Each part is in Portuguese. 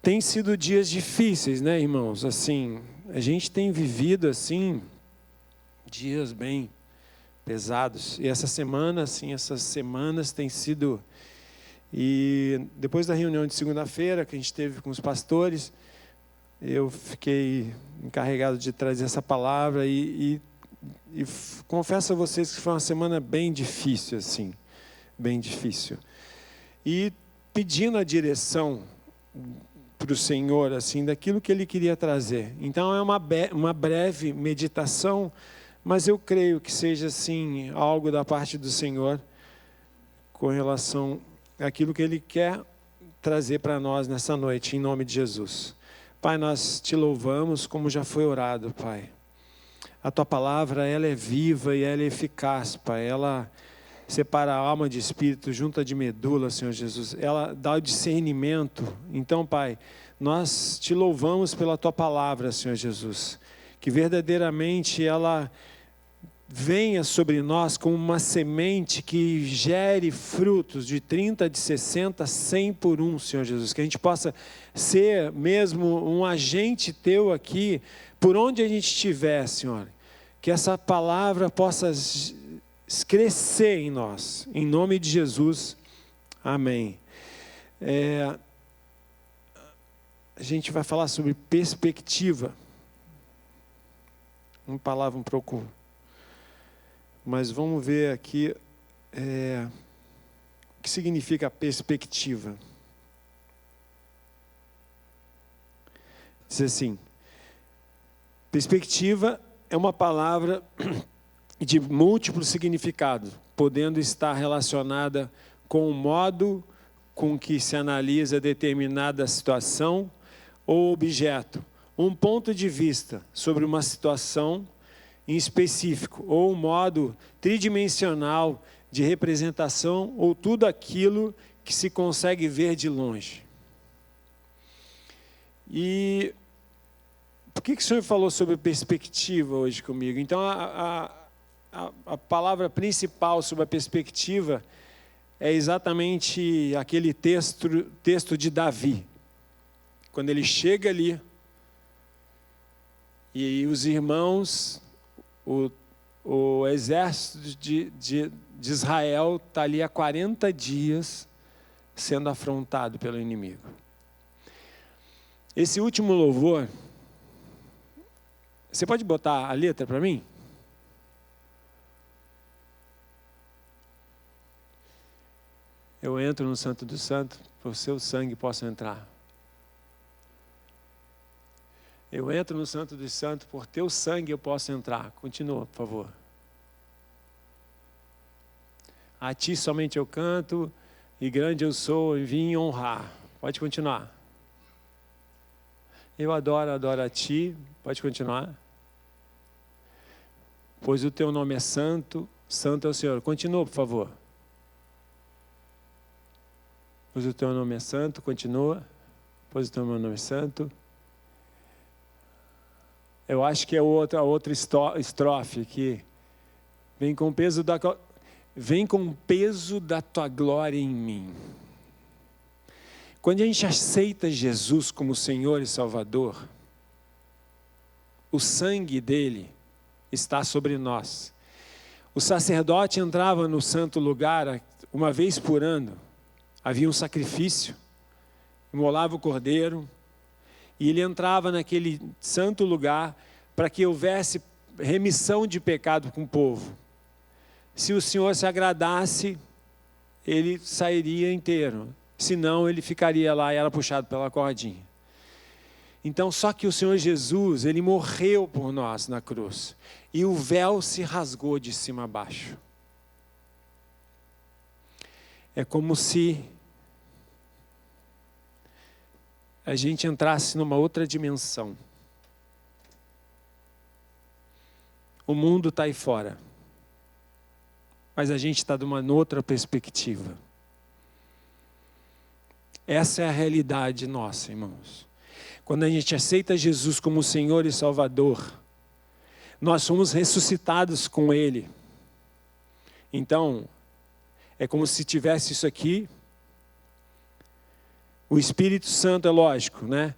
Tem sido dias difíceis, né, irmãos? Assim, a gente tem vivido assim dias bem pesados. E essa semana, assim, essas semanas têm sido. E depois da reunião de segunda-feira que a gente teve com os pastores, eu fiquei encarregado de trazer essa palavra e confesso a vocês que foi uma semana bem difícil, assim, bem difícil. E pedindo a direção para o Senhor, assim, daquilo que Ele queria trazer. Então é uma breve meditação, mas eu creio que seja, assim, algo da parte do Senhor com relação àquilo que Ele quer trazer para nós nessa noite, em nome de Jesus. Pai, nós te louvamos como já foi orado, Pai. A Tua palavra, ela é viva e ela é eficaz, Pai. Ela separa a alma de espírito, junta de medula, Senhor Jesus. Ela dá o discernimento. Então, Pai, nós te louvamos pela Tua palavra, Senhor Jesus. Que verdadeiramente ela venha sobre nós como uma semente que gere frutos de 30, de 60, 100 por um, Senhor Jesus. Que a gente possa ser mesmo um agente Teu aqui, por onde a gente estiver, Senhor. Que essa palavra possa crescer em nós, em nome de Jesus, amém. A gente vai falar sobre perspectiva, uma palavra um pouco, mas vamos ver aqui o que significa perspectiva. Diz assim, perspectiva é uma palavra de múltiplo significado, podendo estar relacionada com o modo com que se analisa determinada situação ou objeto, um ponto de vista sobre uma situação em específico, ou um modo tridimensional de representação, ou tudo aquilo que se consegue ver de longe. E por que o Senhor falou sobre perspectiva hoje comigo? Então, a palavra principal sobre a perspectiva é exatamente aquele texto de Davi. Quando ele chega ali, e os irmãos, o exército de Israel está ali há 40 dias sendo afrontado pelo inimigo. Esse último louvor, você pode botar a letra para mim? Eu entro no Santo dos Santos, por seu sangue posso entrar. Eu entro no Santo dos Santos, por teu sangue eu posso entrar. Continua, por favor. A ti somente eu canto, e grande eu sou, e vim honrar. Pode continuar. Eu adoro a ti. Pode continuar. Pois o teu nome é santo, santo é o Senhor. Continua, por favor. Pois o teu nome é santo, continua. Pois o teu nome é santo. Eu acho que é outra estrofe aqui. Vem com o peso da tua glória em mim. Quando a gente aceita Jesus como Senhor e Salvador, o sangue dele está sobre nós. O sacerdote entrava no santo lugar uma vez por ano. Havia um sacrifício, imolava o cordeiro, e ele entrava naquele santo lugar para que houvesse remissão de pecado com o povo. Se o Senhor se agradasse, ele sairia inteiro. Senão, ele ficaria lá e era puxado pela cordinha. Então, só que o Senhor Jesus, ele morreu por nós na cruz. E o véu se rasgou de cima a baixo. É como se a gente entrasse numa outra dimensão. O mundo está aí fora. Mas a gente está de uma outra perspectiva. Essa é a realidade nossa, irmãos. Quando a gente aceita Jesus como Senhor e Salvador, nós somos ressuscitados com Ele. Então, é como se tivesse isso aqui. O Espírito Santo, é lógico, né?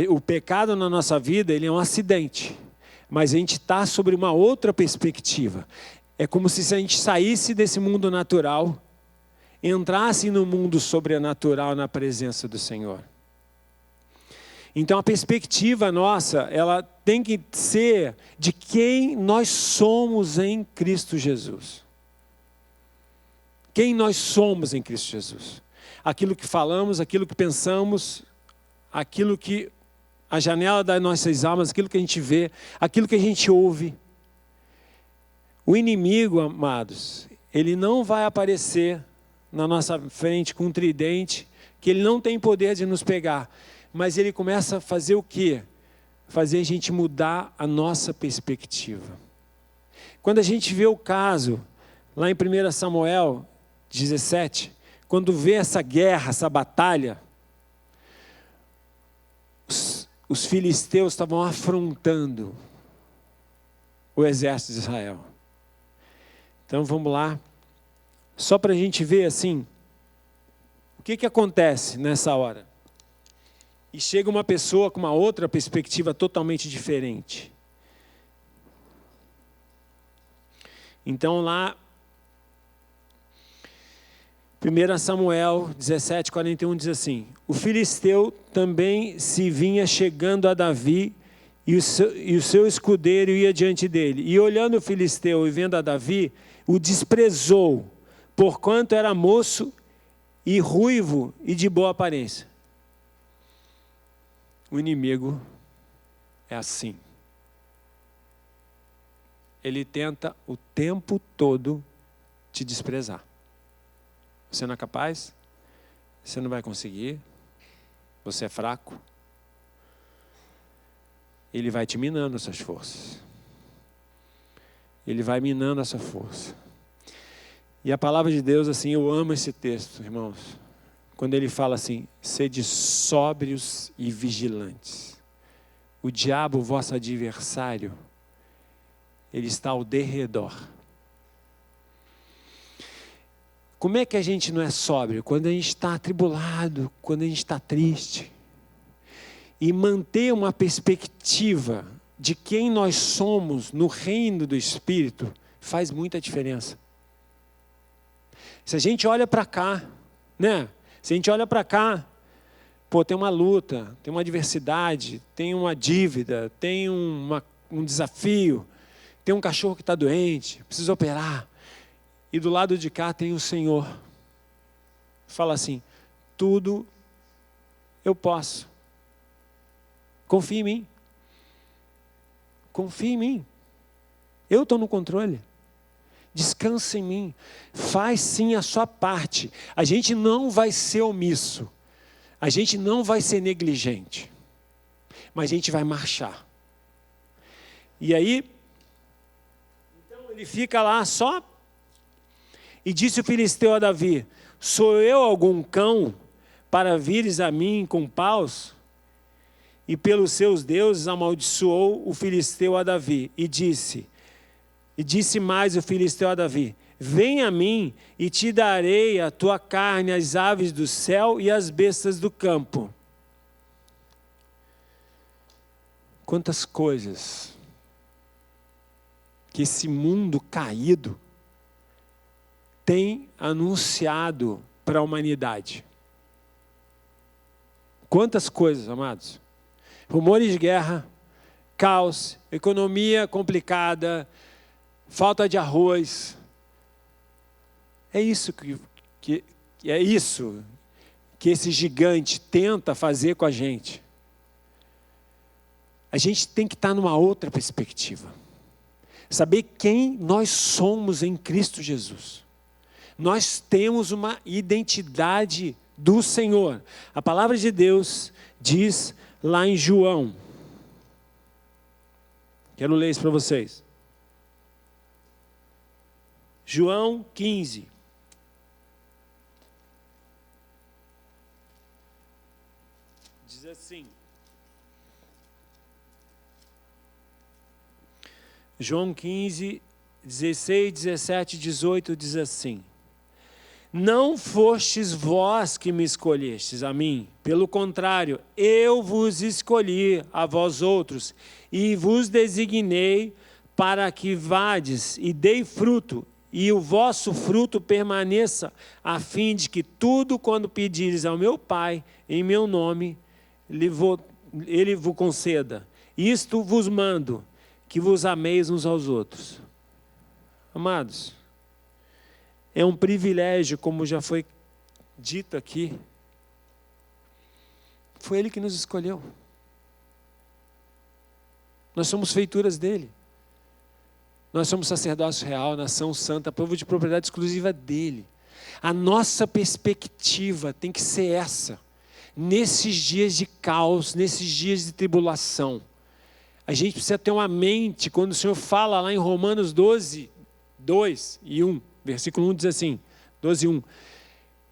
O pecado na nossa vida, ele é um acidente. Mas a gente está sobre uma outra perspectiva. É como se a gente saísse desse mundo natural, entrasse no mundo sobrenatural na presença do Senhor. Então a perspectiva nossa, ela tem que ser de quem nós somos em Cristo Jesus. Quem nós somos em Cristo Jesus. Aquilo que falamos, aquilo que pensamos, aquilo que a janela das nossas almas, aquilo que a gente vê, aquilo que a gente ouve. O inimigo, amados, ele não vai aparecer na nossa frente com um tridente, que ele não tem poder de nos pegar. Mas ele começa a fazer o quê? Fazer a gente mudar a nossa perspectiva. Quando a gente vê o caso, lá em 1 Samuel 17, quando vê essa guerra, essa batalha, os filisteus estavam afrontando o exército de Israel. Então vamos lá, só para a gente ver assim, o que acontece nessa hora. E chega uma pessoa com uma outra perspectiva totalmente diferente. Então lá, 1 Samuel 17:41 diz assim: o filisteu também se vinha chegando a Davi, e o seu escudeiro ia diante dele. E olhando o filisteu e vendo a Davi, o desprezou, porquanto era moço e ruivo e de boa aparência. O inimigo é assim. Ele tenta o tempo todo te desprezar. Você não é capaz, você não vai conseguir, você é fraco. Ele vai te minando as suas forças. Ele vai minando a sua força. E a palavra de Deus, assim, eu amo esse texto, irmãos. Quando ele fala assim, sede sóbrios e vigilantes. O diabo, vosso adversário, ele está ao derredor. Como é que a gente não é sóbrio? Quando a gente está atribulado, quando a gente está triste. E manter uma perspectiva de quem nós somos no reino do Espírito faz muita diferença. Se a gente olha para cá, né? Se a gente olha para cá, pô, tem uma luta, tem uma adversidade, tem uma dívida, tem um desafio, tem um cachorro que está doente, precisa operar. E do lado de cá tem o Senhor. Fala assim, tudo eu posso. Confia em mim. Confia em mim. Eu estou no controle. Descansa em mim. Faz sim a sua parte. A gente não vai ser omisso. A gente não vai ser negligente. Mas a gente vai marchar. E aí, então ele fica lá só. E disse o filisteu a Davi, sou eu algum cão para vires a mim com paus? E pelos seus deuses amaldiçoou o filisteu a Davi. E disse mais o filisteu a Davi, vem a mim e te darei a tua carne, as aves do céu e as bestas do campo. Quantas coisas que esse mundo caído tem anunciado para a humanidade. Quantas coisas, amados. Rumores de guerra, caos, economia complicada, falta de arroz. É isso que esse gigante tenta fazer com a gente. A gente tem que estar numa outra perspectiva. Saber quem nós somos em Cristo Jesus. Nós temos uma identidade do Senhor. A palavra de Deus diz lá em João. Quero ler isso para vocês. João 15. Diz assim. João 15, 16, 17, 18 diz assim. Não fostes vós que me escolhestes a mim, pelo contrário, eu vos escolhi a vós outros, e vos designei para que vades e dei fruto, e o vosso fruto permaneça, a fim de que tudo quando pedires ao meu Pai, em meu nome, Ele vos conceda. Isto vos mando, que vos ameis uns aos outros. Amados, é um privilégio, como já foi dito aqui. Foi Ele que nos escolheu. Nós somos feituras dEle. Nós somos sacerdócio real, nação santa, povo de propriedade exclusiva dEle. A nossa perspectiva tem que ser essa. Nesses dias de caos, nesses dias de tribulação. A gente precisa ter uma mente, quando o Senhor fala lá em Romanos 12, 2 e 1. Versículo 1 diz assim, 12, 1.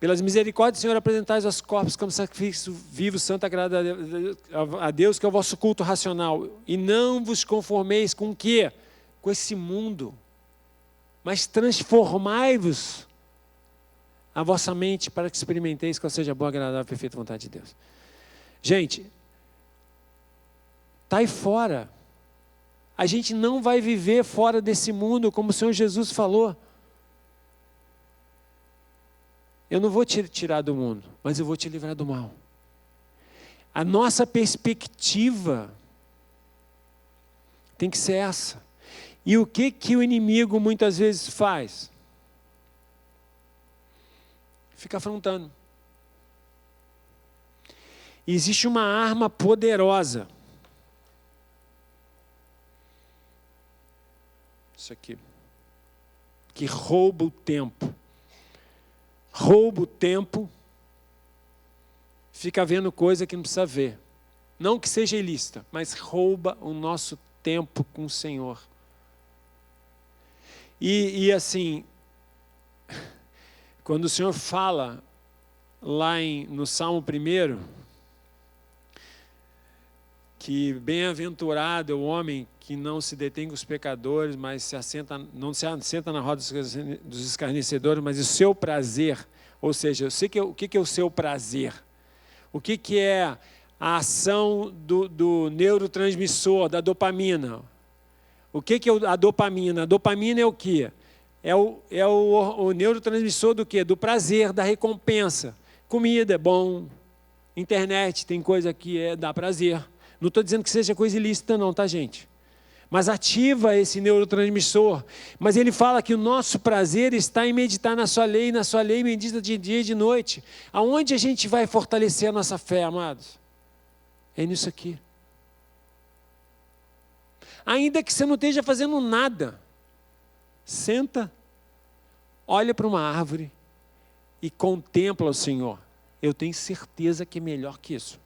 Pelas misericórdias do Senhor, apresentais os corpos como sacrifício vivo, santo, agradável a Deus, que é o vosso culto racional. E não vos conformeis com o quê? Com esse mundo. Mas transformai-vos a vossa mente para que experimenteis qual seja a boa, agradável e perfeita vontade de Deus. Gente, está aí fora. A gente não vai viver fora desse mundo, como o Senhor Jesus falou. Eu não vou te tirar do mundo, mas eu vou te livrar do mal. A nossa perspectiva tem que ser essa. E o que o inimigo muitas vezes faz? Fica afrontando. E existe uma arma poderosa. Isso aqui. Que rouba o tempo. Rouba o tempo, fica vendo coisa que não precisa ver. Não que seja ilícita, mas rouba o nosso tempo com o Senhor. E assim, quando o Senhor fala lá no Salmo 1, que bem-aventurado é o homem que não se detém com os pecadores, mas não se assenta na roda dos escarnecedores, mas o seu prazer, ou seja, eu sei o que é o seu prazer, o que é a ação do neurotransmissor, da dopamina. O que é a dopamina? A dopamina é o quê? É o neurotransmissor do quê? Do prazer, da recompensa. Comida é bom, internet tem coisa que dá prazer. Não estou dizendo que seja coisa ilícita não, tá, gente? Mas ativa esse neurotransmissor. Mas ele fala que o nosso prazer está em meditar na sua lei medita de dia e de noite. Aonde a gente vai fortalecer a nossa fé, amados? É nisso aqui. Ainda que você não esteja fazendo nada, senta, olha para uma árvore e contempla o Senhor. Eu tenho certeza que é melhor que isso.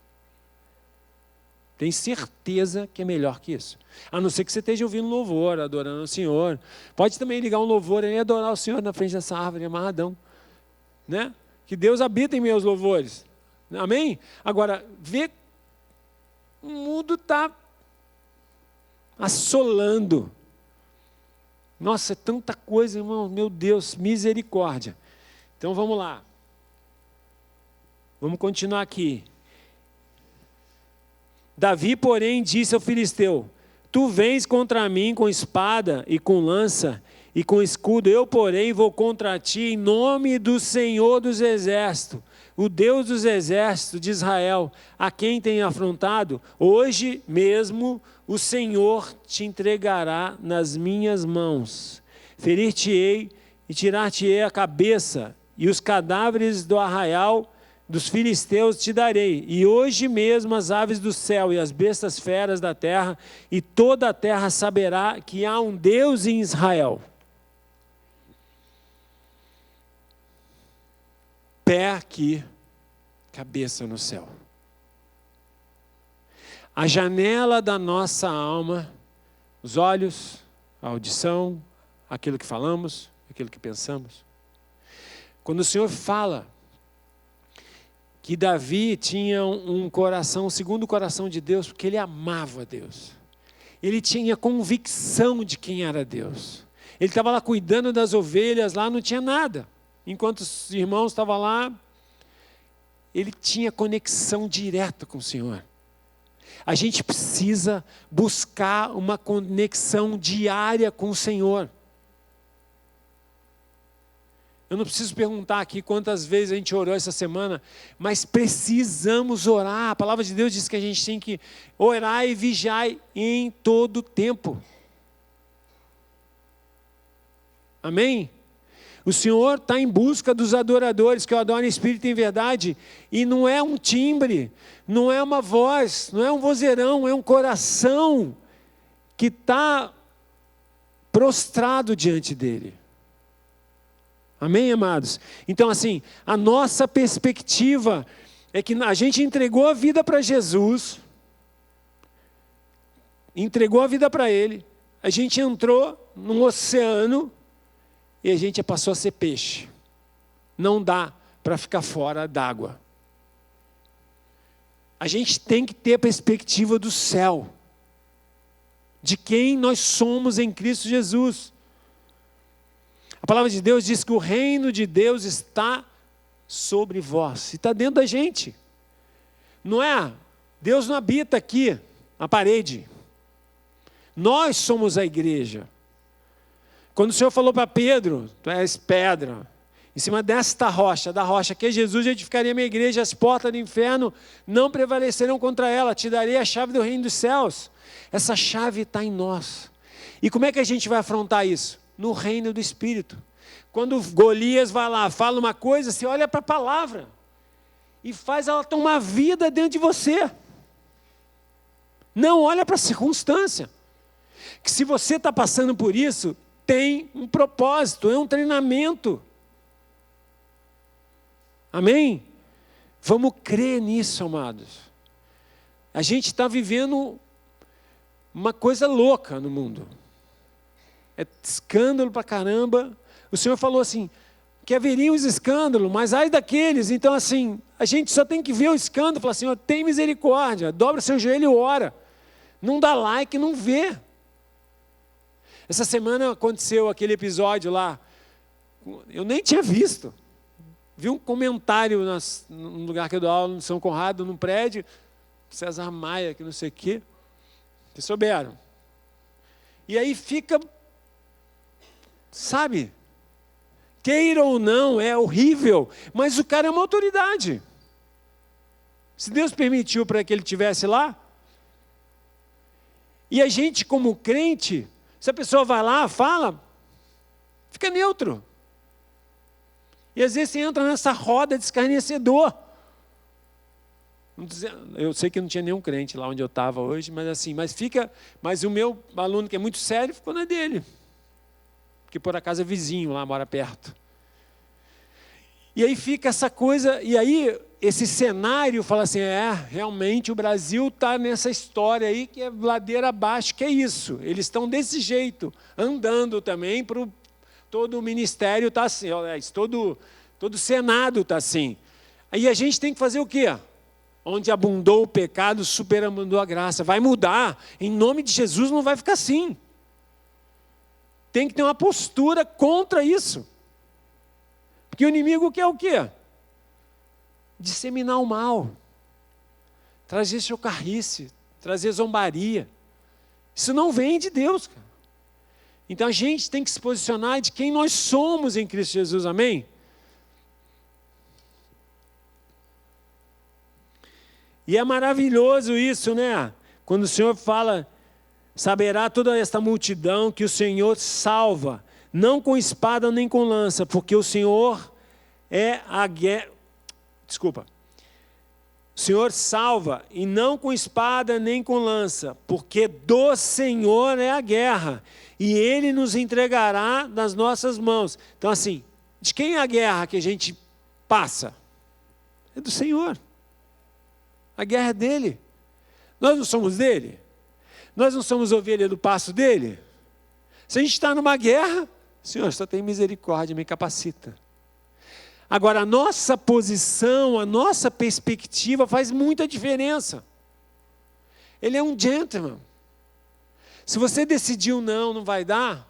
Tenho certeza que é melhor que isso. A não ser que você esteja ouvindo louvor, adorando o Senhor. Pode também ligar um louvor e adorar o Senhor na frente dessa árvore, amarradão. Né? Que Deus habita em meus louvores. Amém? Agora, vê, o mundo está assolando. Nossa, é tanta coisa, irmão. Meu Deus, misericórdia. Então vamos lá. Vamos continuar aqui. Davi, porém, disse ao filisteu: tu vens contra mim com espada e com lança e com escudo, eu, porém, vou contra ti em nome do Senhor dos Exércitos, o Deus dos Exércitos de Israel, a quem tenho afrontado. Hoje mesmo o Senhor te entregará nas minhas mãos. Ferir-te-ei e tirar-te-ei a cabeça, e os cadáveres do arraial dos filisteus te darei, e hoje mesmo as aves do céu e as bestas feras da terra, e toda a terra saberá que há um Deus em Israel. Pé aqui, cabeça no céu. A janela da nossa alma, os olhos, a audição, aquilo que falamos, aquilo que pensamos. Quando o Senhor fala que Davi tinha um coração, segundo o coração de Deus, porque ele amava Deus. Ele tinha convicção de quem era Deus. Ele estava lá cuidando das ovelhas, lá não tinha nada. enquanto os irmãos estavam lá, ele tinha conexão direta com o Senhor. A gente precisa buscar uma conexão diária com o Senhor. Eu não preciso perguntar aqui quantas vezes a gente orou essa semana, mas precisamos orar. A palavra de Deus diz que a gente tem que orar e vigiar em todo o tempo. Amém? O Senhor está em busca dos adoradores que o adoram em espírito e em verdade. E não é um timbre, não é uma voz, não é um vozeirão, é um coração que está prostrado diante dele. Amém, amados? Então, assim, a nossa perspectiva é que a gente entregou a vida para Jesus, entregou a vida para Ele, a gente entrou num oceano e a gente passou a ser peixe. Não dá para ficar fora d'água. A gente tem que ter a perspectiva do céu, de quem nós somos em Cristo Jesus. A palavra de Deus diz que o reino de Deus está sobre vós, e está dentro da gente. Não é? Deus não habita aqui, na parede. Nós somos a igreja. Quando o Senhor falou para Pedro, tu és pedra, em cima desta rocha, da rocha que é Jesus, eu edificaria a minha igreja, as portas do inferno não prevalecerão contra ela, te darei a chave do reino dos céus. Essa chave está em nós. E como é que a gente vai afrontar isso? No reino do Espírito. Quando Golias vai lá, fala uma coisa, você olha para a palavra e faz ela tomar vida dentro de você. Não olha para a circunstância. Que se você está passando por isso, tem um propósito, é um treinamento. Amém? Vamos crer nisso, amados. A gente está vivendo uma coisa louca no mundo. É escândalo pra caramba. O Senhor falou assim, que haveriam os escândalos, mas ai daqueles. Então assim, a gente só tem que ver o escândalo e falar, Senhor, tem misericórdia, dobra seu joelho e ora. Não dá like, não vê. Essa semana aconteceu aquele episódio lá, eu nem tinha visto. Vi um comentário no lugar que eu dou aula, no São Conrado, num prédio, César Maia, que não sei o quê, que souberam. E aí fica, sabe, queira ou não, é horrível, mas o cara é uma autoridade. Se Deus permitiu para que ele estivesse lá, e a gente como crente, se a pessoa vai lá, fala, fica neutro. E às vezes você entra nessa roda de escarnecedor. Eu sei que não tinha nenhum crente lá onde eu estava hoje, mas assim, mas o meu aluno que é muito sério ficou na dele. Porque por acaso é vizinho lá, mora perto. E aí fica essa coisa, e aí esse cenário fala assim, realmente o Brasil está nessa história aí que é ladeira abaixo, que é isso. Eles estão desse jeito, andando também, todo o ministério está assim, todo o Senado está assim. Aí a gente tem que fazer o quê? Onde abundou o pecado, superabundou a graça. Vai mudar, em nome de Jesus não vai ficar assim. Tem que ter uma postura contra isso. Porque o inimigo quer o quê? Disseminar o mal, trazer chocarrice, trazer zombaria. Isso não vem de Deus, cara. Então a gente tem que se posicionar de quem nós somos em Cristo Jesus, amém? E é maravilhoso isso, né? Quando o Senhor fala, saberá toda esta multidão que o Senhor salva, não com espada nem com lança, porque o Senhor é a guerra. Desculpa. O Senhor salva, e não com espada nem com lança, porque do Senhor é a guerra, e Ele nos entregará nas nossas mãos. Então assim, de quem é a guerra que a gente passa? É do Senhor. A guerra é dele. Nós não somos dele? Nós não somos ovelha do pasto dele? Se a gente está numa guerra, Senhor, só tem misericórdia, me capacita. Agora, a nossa posição, a nossa perspectiva faz muita diferença. Ele é um gentleman. Se você decidiu não vai dar,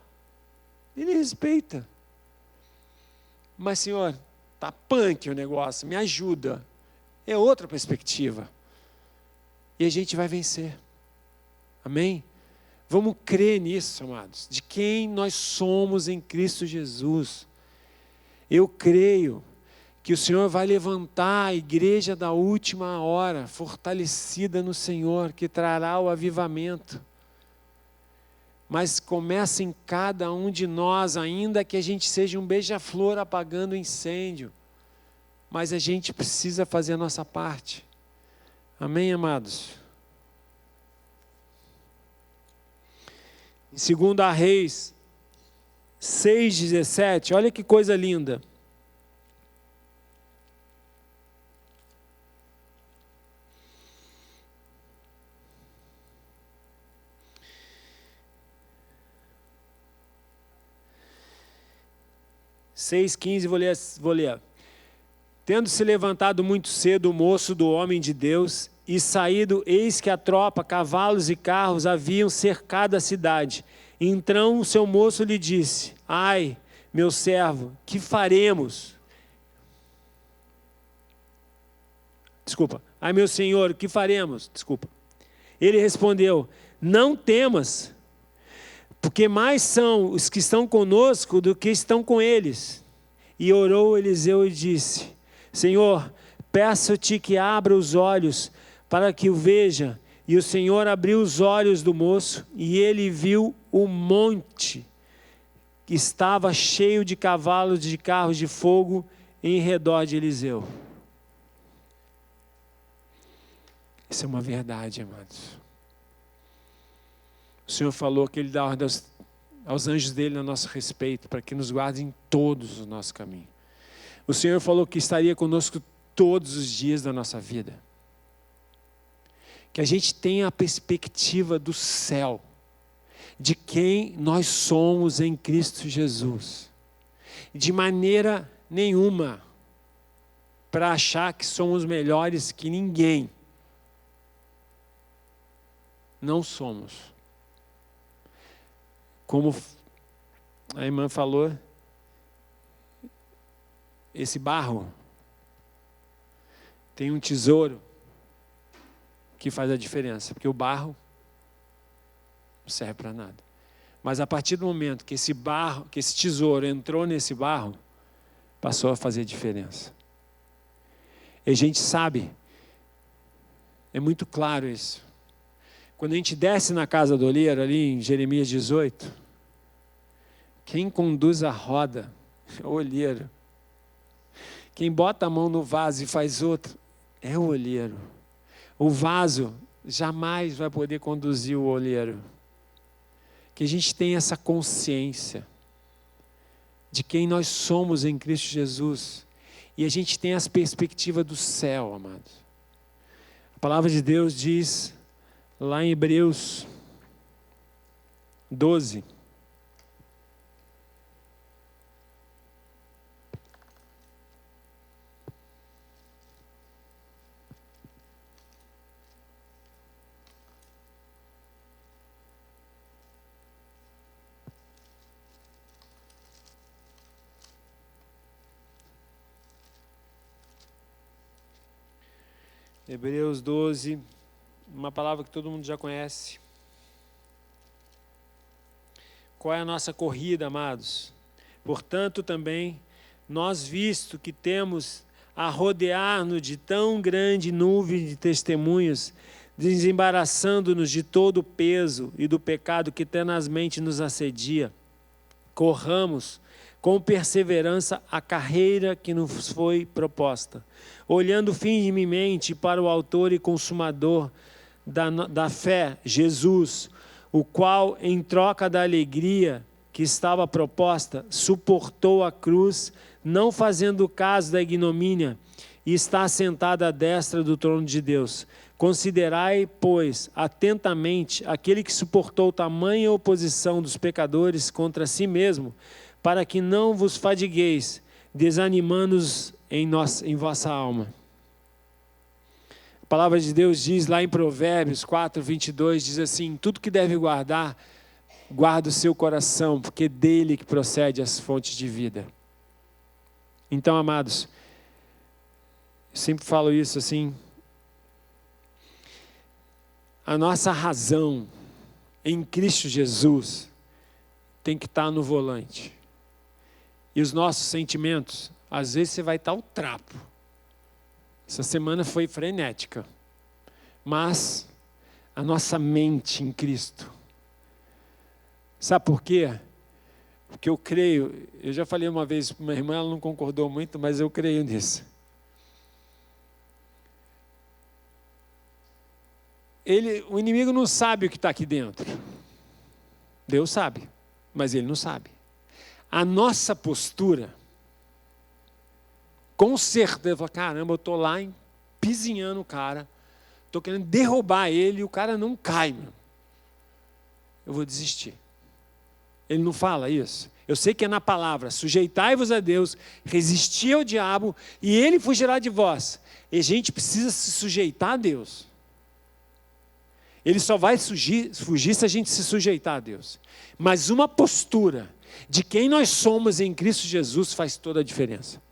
ele respeita. Mas, Senhor, está punk o negócio, me ajuda. É outra perspectiva. E a gente vai vencer. Amém? Vamos crer nisso, amados, de quem nós somos em Cristo Jesus. Eu creio que o Senhor vai levantar a igreja da última hora, fortalecida no Senhor, que trará o avivamento. Mas começa em cada um de nós, ainda que a gente seja um beija-flor apagando incêndio. Mas a gente precisa fazer a nossa parte. Amém, amados? Em 2 Reis 6,17, olha que coisa linda. Seis, 15, vou ler. Tendo se levantado muito cedo o moço do homem de Deus, e saído, eis que a tropa, cavalos e carros haviam cercado a cidade. Então o seu moço lhe disse: ai, meu servo, que faremos? Ai, meu senhor, que faremos? Ele respondeu: não temas, porque mais são os que estão conosco do que estão com eles. E orou Eliseu e disse: Senhor, peço-te que abra os olhos para que o veja. E o Senhor abriu os olhos do moço, e ele viu o monte que estava cheio de cavalos de carros de fogo em redor de Eliseu. Isso é uma verdade, amados. O Senhor falou que Ele dá ordem aos anjos dele a nosso respeito, para que nos guardem em todos os nossos caminhos. O Senhor falou que estaria conosco todos os dias da nossa vida. Que a gente tenha a perspectiva do céu, de quem nós somos em Cristo Jesus. De maneira nenhuma para achar que somos melhores que ninguém. Não somos. Como a irmã falou, esse barro tem um tesouro que faz a diferença, porque o barro não serve para nada. Mas a partir do momento que esse tesouro entrou nesse barro, passou a fazer diferença. E a gente sabe, é muito claro isso. Quando a gente desce na casa do olheiro, ali em Jeremias 18, quem conduz a roda é o olheiro. Quem bota a mão no vaso e faz outro é o olheiro. O vaso jamais vai poder conduzir o olheiro. Que a gente tenha essa consciência de quem nós somos em Cristo Jesus. E a gente tem as perspectivas do céu, amados. A palavra de Deus diz, lá em Hebreus 12, Hebreus 12, uma palavra que todo mundo já conhece. Qual é a nossa corrida, amados? Portanto, também, nós visto que temos a rodear-nos de tão grande nuvem de testemunhas, desembaraçando-nos de todo o peso e do pecado que tenazmente nos assedia, corramos com perseverança a carreira que nos foi proposta, olhando firmemente para o autor e consumador da fé, Jesus, o qual, em troca da alegria que estava proposta, suportou a cruz, não fazendo caso da ignomínia, e está sentado à destra do trono de Deus. Considerai, pois, atentamente aquele que suportou tamanha oposição dos pecadores contra si mesmo, para que não vos fadigueis, desanimando-os em vossa alma. A palavra de Deus diz lá em Provérbios 4, 22, diz assim: tudo que deve guardar, guarda o seu coração, porque dele que procede as fontes de vida. Então, amados, eu sempre falo isso assim, a nossa razão em Cristo Jesus tem que estar no volante. E os nossos sentimentos, às vezes você vai estar o trapo. Essa semana foi frenética. Mas a nossa mente em Cristo. Sabe por quê? Porque eu creio, eu já falei uma vez para uma irmã, ela não concordou muito, mas eu creio nisso. O inimigo não sabe o que está aqui dentro. Deus sabe, mas ele não sabe. A nossa postura, com certeza, fala, caramba, eu estou lá pizinhando o cara, estou querendo derrubar ele e o cara não cai, meu. Eu vou desistir. Ele não fala isso. Eu sei que é na palavra, sujeitai-vos a Deus, resisti ao diabo e ele fugirá de vós. E a gente precisa se sujeitar a Deus. Ele só vai fugir se a gente se sujeitar a Deus. Mas uma postura de quem nós somos em Cristo Jesus faz toda a diferença.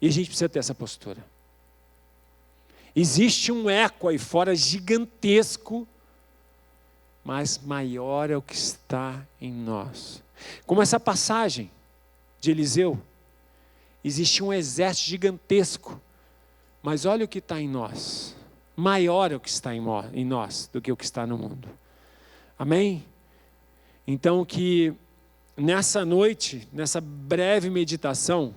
E a gente precisa ter essa postura. Existe um eco aí fora gigantesco, mas maior é o que está em nós. Como essa passagem de Eliseu, existe um exército gigantesco, mas olha o que está em nós. Maior é o que está em nós do que o que está no mundo. Amém? Então que nessa noite, nessa breve meditação,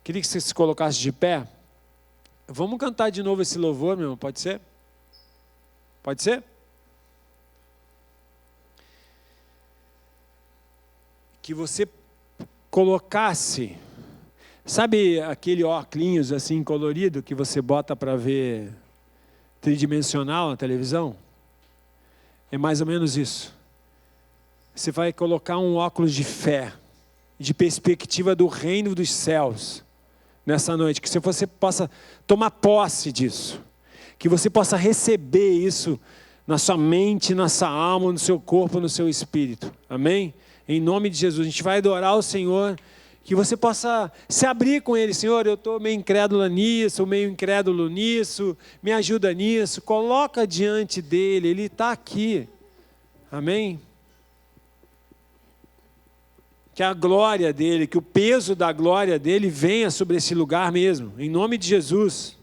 queria que você se colocasse de pé. Vamos cantar de novo esse louvor, meu irmão, pode ser? Pode ser? Que você colocasse, sabe aquele óculos assim colorido que você bota para ver tridimensional na televisão? É mais ou menos isso. Você vai colocar um óculos de fé, de perspectiva do reino dos céus, nessa noite, que você possa tomar posse disso, que você possa receber isso na sua mente, na sua alma, no seu corpo, no seu espírito. Amém? Em nome de Jesus, a gente vai adorar o Senhor, que você possa se abrir com Ele. Senhor, eu estou meio incrédulo nisso, meio incrédulo nisso, me ajuda nisso. Coloca diante dEle, Ele está aqui. Amém? Que a glória dEle, que o peso da glória dEle venha sobre esse lugar mesmo, em nome de Jesus.